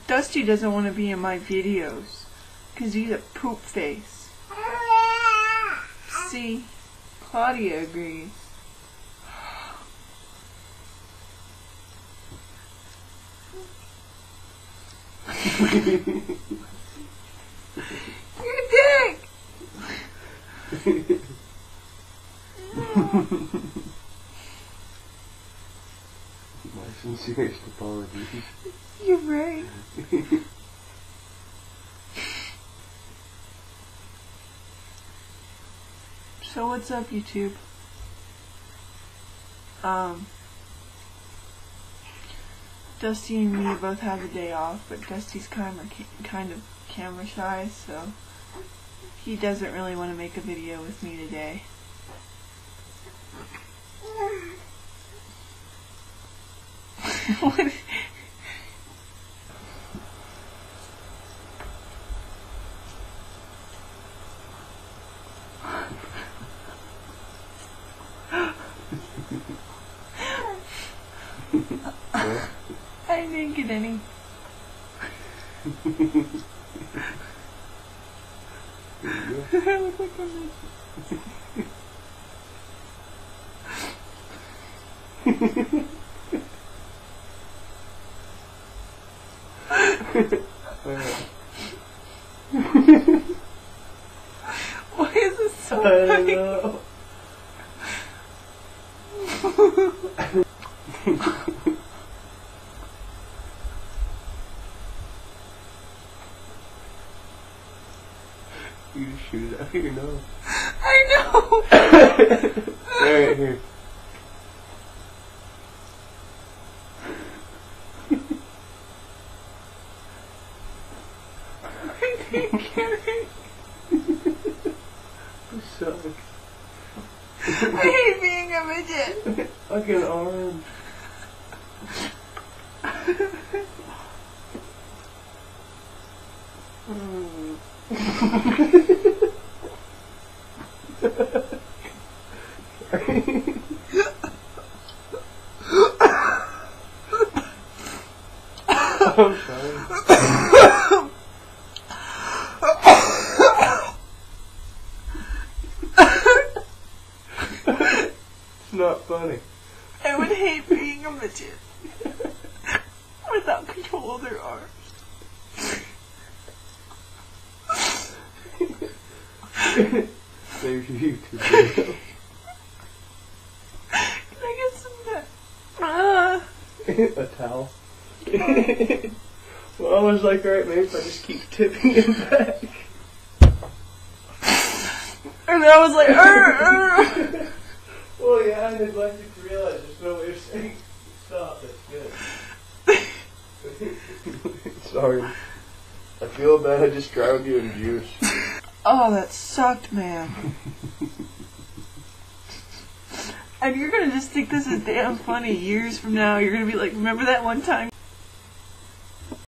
Dusty doesn't want to be in my videos because he's a poop face. See, Claudia agrees. You're a dick! My sincerest apologies. You're right. So what's up, YouTube? Dusty and me both have a day off, but Dusty's kind of camera shy, so he doesn't really want to make a video with me today. What? I didn't get any. I look like a midget. Why is this so funny? I don't know. You just shoot it out your nose. I know! Alright, here. I didn't get it. You suck. I hate being a midget. Fucking orange. I'm sorry. It's not funny. I would hate being a midget without control of their arms. There's your YouTube video. Can I get some A towel. Well, I was like, alright, maybe if I just keep tipping it back. And I was like, Well, yeah, I didn't like to realize there's no way of saying stop. That's good. Sorry. I feel bad I just drowned you in juice. Oh, that sucked, man. And you're gonna just think this is damn funny years from now. You're gonna be like, remember that one time?